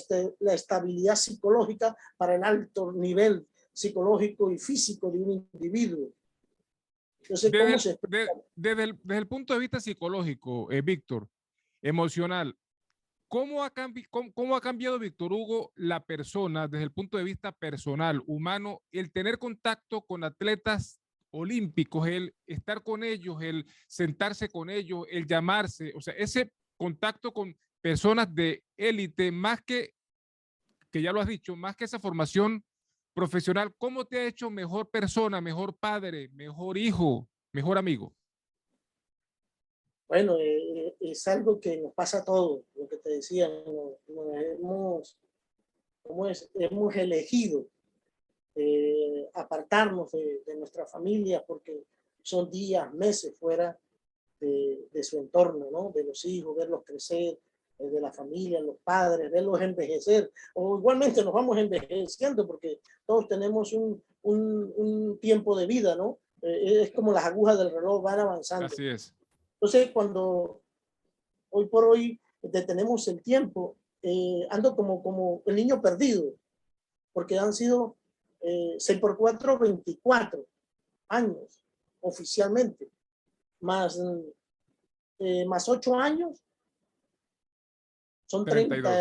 estabilidad psicológica para el alto nivel psicológico y físico de un individuo. Entonces, Desde ¿cómo el, se explica? desde el punto de vista psicológico, Víctor, emocional, ¿cómo ha cambiado Víctor Hugo la persona desde el punto de vista personal, humano, el tener contacto con atletas olímpicos, el estar con ellos, el sentarse con ellos, el llamarse, o sea, ese contacto con personas de élite, más que ya lo has dicho, más que esa formación profesional, ¿cómo te ha hecho mejor persona, mejor padre, mejor hijo, mejor amigo? Bueno, es algo que nos pasa a todos, lo que te decía, ¿cómo es? Hemos elegido apartarnos de nuestra familia porque son días, meses fuera de su entorno, ¿no? De los hijos, verlos crecer, de la familia, los padres, verlos envejecer, o igualmente nos vamos envejeciendo porque todos tenemos un tiempo de vida, ¿no? Es como las agujas del reloj van avanzando. Así es. Entonces, cuando hoy por hoy detenemos el tiempo, ando como el niño perdido, porque han sido 6 por 4, 24 años oficialmente, más, más 8 años, son 32.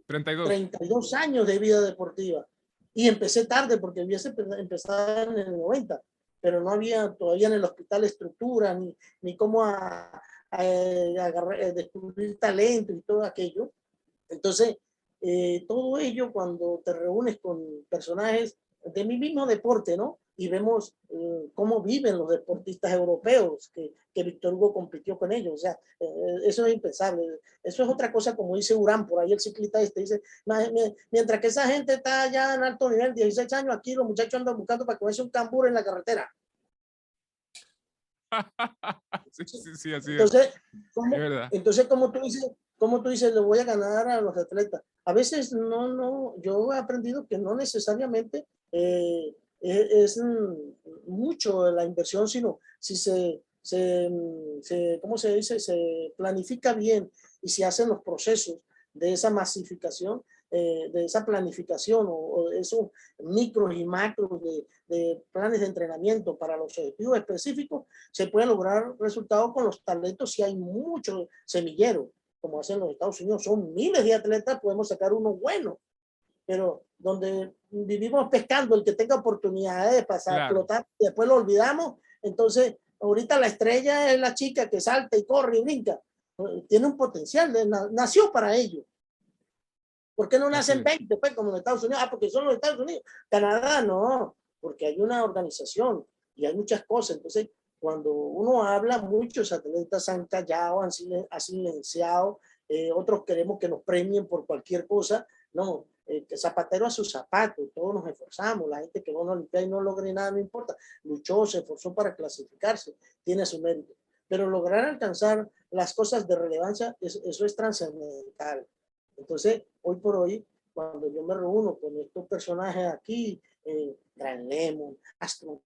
32. 32 años de vida deportiva. Y empecé tarde porque hubiese empezado en el 90, pero no había todavía en el hospital estructura, ni cómo descubrir talento y todo aquello. Entonces, todo ello cuando te reúnes con personajes de mi mismo deporte, ¿no? Y vemos cómo viven los deportistas europeos, que Víctor Hugo compitió con ellos. O sea, eso es impensable. Eso es otra cosa, como dice Urán, por ahí el ciclista dice, mientras que esa gente está allá en alto nivel, 16 años, aquí los muchachos andan buscando para comerse un cambur en la carretera. Sí, sí, sí, así es. Entonces, Es verdad. entonces como tú dices, le voy a ganar a los atletas. A veces no, yo he aprendido que no necesariamente es mucho la inversión, sino si ¿cómo se dice? Se planifica bien y se hacen los procesos de esa masificación, de esa planificación o de esos micros y macros de planes de entrenamiento para los objetivos específicos, se puede lograr resultados con los talentos si hay muchos semilleros, como hacen los Estados Unidos. Son miles de atletas, podemos sacar uno bueno, pero donde vivimos pescando, el que tenga oportunidades de pasar, Claro. explotar, y después lo olvidamos. Entonces, ahorita la estrella es la chica que salta y corre y brinca. Tiene un potencial, nació para ello. ¿Por qué no nacen 20, pues, como en Estados Unidos? Ah, porque son los Estados Unidos. Canadá, no, porque hay una organización y hay muchas cosas. Entonces, cuando uno habla, muchos atletas han callado, han silenciado, otros queremos que nos premien por cualquier cosa. No, que zapatero a sus zapatos, todos nos esforzamos. La gente que va a una Olimpiada y no logre nada, no importa. Luchó, se esforzó para clasificarse, tiene su mérito. Pero lograr alcanzar las cosas de relevancia, eso es trascendental. Entonces, hoy por hoy, cuando yo me reúno con estos personajes aquí, Gran Lemon, Astro,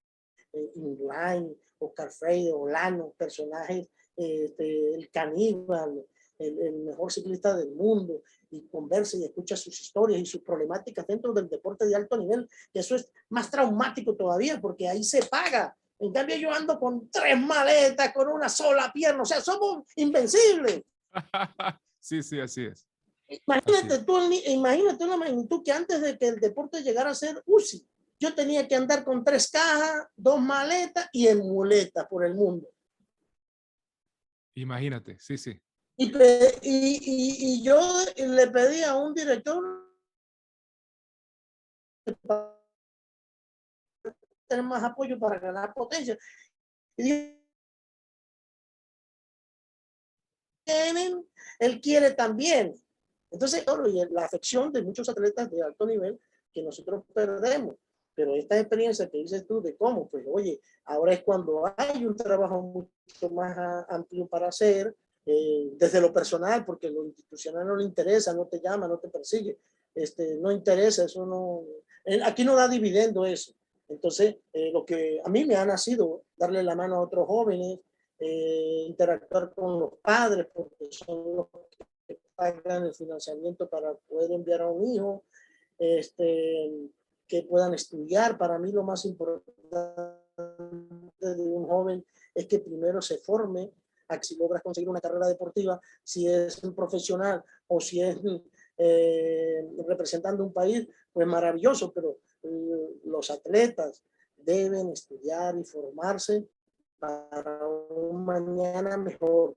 Indurain, Oscar Freire, Olano, personajes, el caníbal, el mejor ciclista del mundo, y conversa y escucha sus historias y sus problemáticas dentro del deporte de alto nivel, que eso es más traumático todavía, porque ahí se paga. En cambio, yo ando con 3 maletas, con una sola pierna, o sea, somos invencibles. Sí, sí, así es. Imagínate una magnitud que antes de que el deporte llegara a ser UCI, yo tenía que andar con 3 cajas, 2 maletas y en muletas por el mundo. Imagínate, sí, sí. Y yo le pedí a un director tener más apoyo para ganar potencia. Y él quiere también. Entonces, la afección de muchos atletas de alto nivel que nosotros perdemos. Pero esta experiencia que dices tú de cómo, pues oye, ahora es cuando hay un trabajo mucho más amplio para hacer, desde lo personal, porque lo institucional no le interesa, no te llama, no te persigue, no interesa, eso no, aquí no da dividendo eso. Entonces, lo que a mí me ha nacido, darle la mano a otros jóvenes, interactuar con los padres, porque son los que pagan el financiamiento para poder enviar a un hijo, que puedan estudiar. Para mí lo más importante de un joven es que primero se forme, a si logras conseguir una carrera deportiva, si es un profesional o si es representando un país, pues maravilloso, pero los atletas deben estudiar y formarse para un mañana mejor,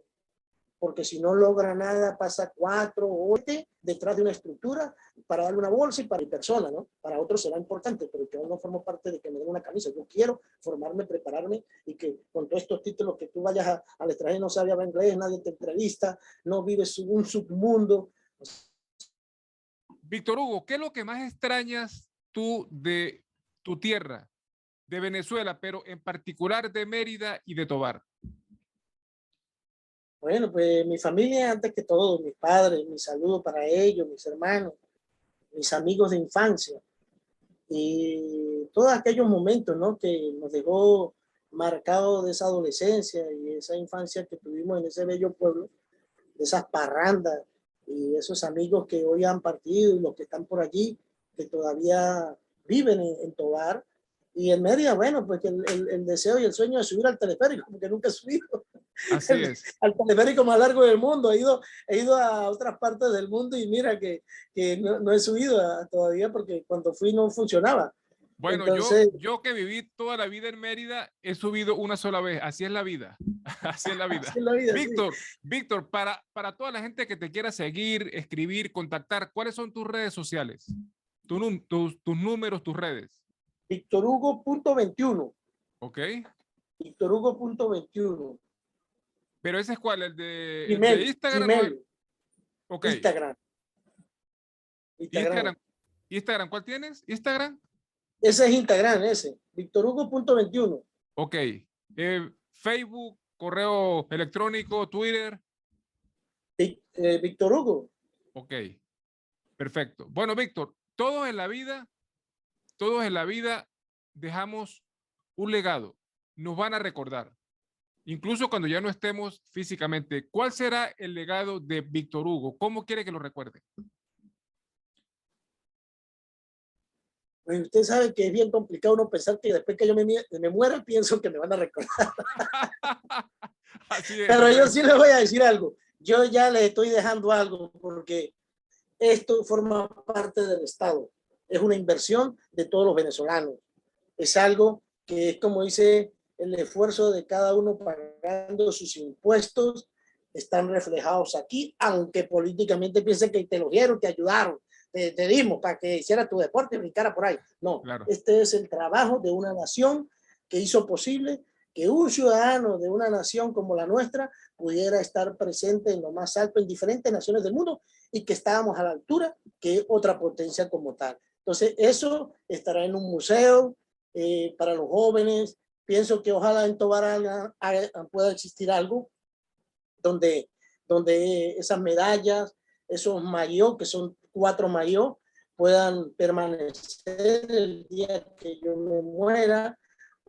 porque si no logra nada, pasa 4 o 8 detrás de una estructura para darle una bolsa y para mi persona, ¿no? Para otros será importante, pero yo no formo parte de que me den una camisa. Yo quiero formarme, prepararme y que con todos estos títulos que tú vayas al extranjero, no sabes hablar inglés, nadie te entrevista, no vives un submundo. Víctor Hugo, ¿qué es lo que más extrañas tú de tu tierra, de Venezuela, pero en particular de Mérida y de Tovar? Bueno, pues mi familia antes que todo, mis padres, mi saludo para ellos, mis hermanos, mis amigos de infancia y todos aquellos momentos, ¿no? Que nos dejó marcado de esa adolescencia y esa infancia que tuvimos en ese bello pueblo, de esas parrandas y esos amigos que hoy han partido y los que están por allí, que todavía viven en Tovar. Y en Mérida, bueno, pues que el deseo y el sueño de subir al teleférico, porque nunca he subido Así es. al teleférico más largo del mundo. He ido a otras partes del mundo y mira que no he subido todavía porque cuando fui no funcionaba. Bueno, Entonces, yo que viví toda la vida en Mérida, he subido una sola vez. Así es la vida. Así es la vida. así es la vida, sí. Víctor, para toda la gente que te quiera seguir, escribir, contactar, ¿cuáles son tus redes sociales? Tus números, tus redes. Víctor Hugo.21. Ok. Víctor Hugo.21. Pero ese es cuál, el de Gmail, Instagram o Gmail, ok. Instagram. Instagram, ¿cuál tienes? Instagram. Ese es Instagram, ese. Víctor Hugo.21. Ok. Facebook, correo electrónico, Twitter. Víctor Hugo. Ok. Perfecto. Bueno, Víctor, todos en la vida dejamos un legado. Nos van a recordar. Incluso cuando ya no estemos físicamente. ¿Cuál será el legado de Víctor Hugo? ¿Cómo quiere que lo recuerde? Pues usted sabe que es bien complicado uno pensar que después que yo me muera, pienso que me van a recordar. Así es. Pero yo sí les voy a decir algo. Yo ya les estoy dejando algo porque esto forma parte del Estado. Es una inversión de todos los venezolanos. Es algo que es como dice el esfuerzo de cada uno pagando sus impuestos. Están reflejados aquí, aunque políticamente piensen que te lo dieron, te ayudaron, te dimos para que hiciera tu deporte y brincara por ahí. No, claro. Este es el trabajo de una nación que hizo posible que un ciudadano de una nación como la nuestra pudiera estar presente en lo más alto en diferentes naciones del mundo y que estábamos a la altura que otra potencia como tal. Entonces, eso estará en un museo para los jóvenes. Pienso que ojalá en Tobar pueda existir algo donde esas medallas, esos maillot, que son 4 maillot, puedan permanecer el día que yo me muera,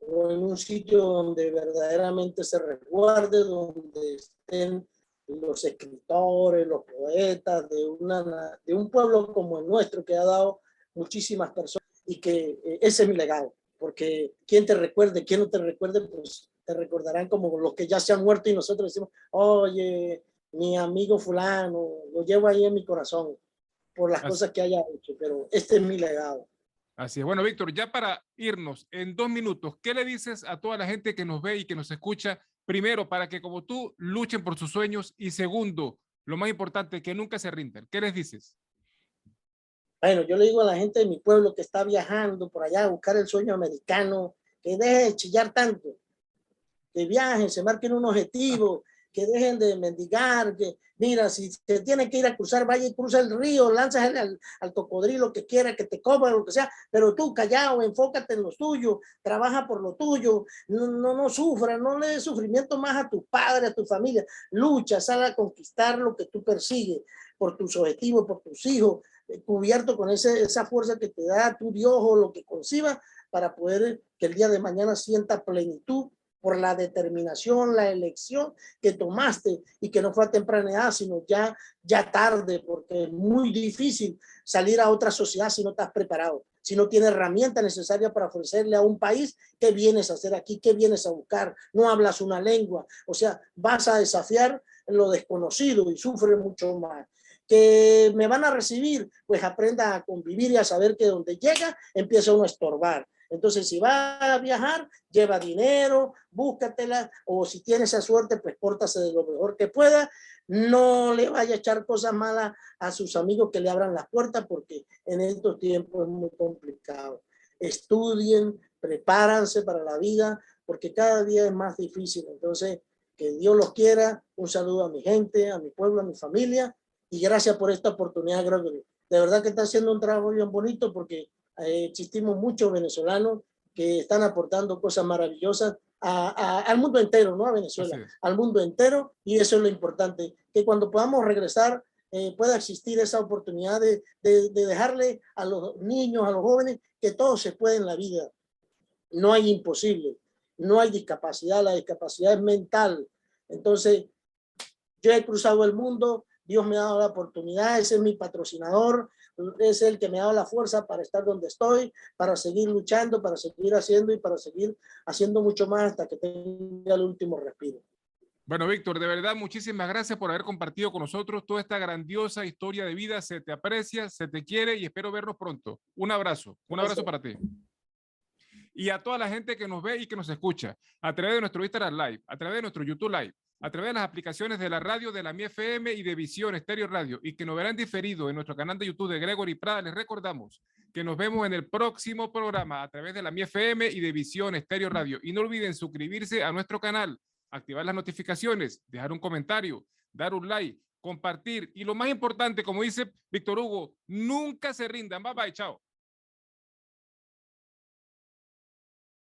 o en un sitio donde verdaderamente se resguarde, donde estén los escritores, los poetas de un pueblo como el nuestro que ha dado muchísimas personas y que ese es mi legado, porque quien te recuerde, quien no te recuerde, pues te recordarán como los que ya se han muerto y nosotros decimos, oye, mi amigo fulano, lo llevo ahí en mi corazón por las cosas que haya hecho, pero este es mi legado. Así es. Bueno, Víctor, ya para irnos en 2 minutos, ¿qué le dices a toda la gente que nos ve y que nos escucha? Primero, para que como tú luchen por sus sueños y segundo, lo más importante, que nunca se rindan. ¿Qué les dices? Bueno, yo le digo a la gente de mi pueblo que está viajando por allá a buscar el sueño americano, que deje de chillar tanto, que viajen, se marquen un objetivo, que dejen de mendigar, que mira, si se tiene que ir a cruzar, vaya y cruza el río, lánzase al cocodrilo que quiera, que te coma, lo que sea, pero tú callado, enfócate en lo tuyo, trabaja por lo tuyo, no sufra, no le des sufrimiento más a tus padres, a tu familia, lucha, sal a conquistar lo que tú persigues, por tus objetivos, por tus hijos, cubierto con esa fuerza que te da tu Dios o lo que concibas para poder que el día de mañana sienta plenitud por la determinación, la elección que tomaste y que no fue a temprana edad, sino ya tarde, porque es muy difícil salir a otra sociedad si no estás preparado, si no tienes herramientas necesarias para ofrecerle a un país qué vienes a hacer aquí, qué vienes a buscar, no hablas una lengua, o sea, vas a desafiar lo desconocido y sufres mucho más. Que me van a recibir, pues aprenda a convivir y a saber que donde llega empieza uno a estorbar. Entonces, si va a viajar, lleva dinero, búscatela, o si tiene esa suerte, pues pórtase de lo mejor que pueda, No le vaya a echar cosas malas a sus amigos que le abran las puertas, porque en estos tiempos es muy complicado. Estudien, prepáranse para la vida, porque cada día es más difícil. Entonces, que Dios los quiera. Un saludo a mi gente, a mi pueblo, a mi familia, y gracias por esta oportunidad, Gregory. De verdad que está haciendo un trabajo bien bonito, porque existimos muchos venezolanos que están aportando cosas maravillosas al mundo entero, no a Venezuela, al mundo entero, y eso es lo importante, que cuando podamos regresar pueda existir esa oportunidad de dejarle a los niños, a los jóvenes, que todo se puede en la vida. No hay imposible, no hay discapacidad, la discapacidad es mental. Entonces, yo he cruzado el mundo, Dios me ha dado la oportunidad, ese es mi patrocinador, es el que me ha dado la fuerza para estar donde estoy, para seguir luchando, para seguir haciendo y para seguir haciendo mucho más hasta que tenga el último respiro. Bueno, Víctor, de verdad, muchísimas gracias por haber compartido con nosotros toda esta grandiosa historia de vida. Se te aprecia, se te quiere y espero vernos pronto. Un abrazo para ti. Y a toda la gente que nos ve y que nos escucha a través de nuestro Instagram Live, a través de nuestro YouTube Live, a través de las aplicaciones de la radio de la Mi FM y de Visión Estéreo Radio, y que nos verán diferido en nuestro canal de YouTube de Gregory Prada. Les recordamos que nos vemos en el próximo programa a través de la Mi FM y de Visión Estéreo Radio. Y no olviden suscribirse a nuestro canal, activar las notificaciones, dejar un comentario, dar un like, compartir, y lo más importante, como dice Víctor Hugo, nunca se rindan. Bye bye, chao.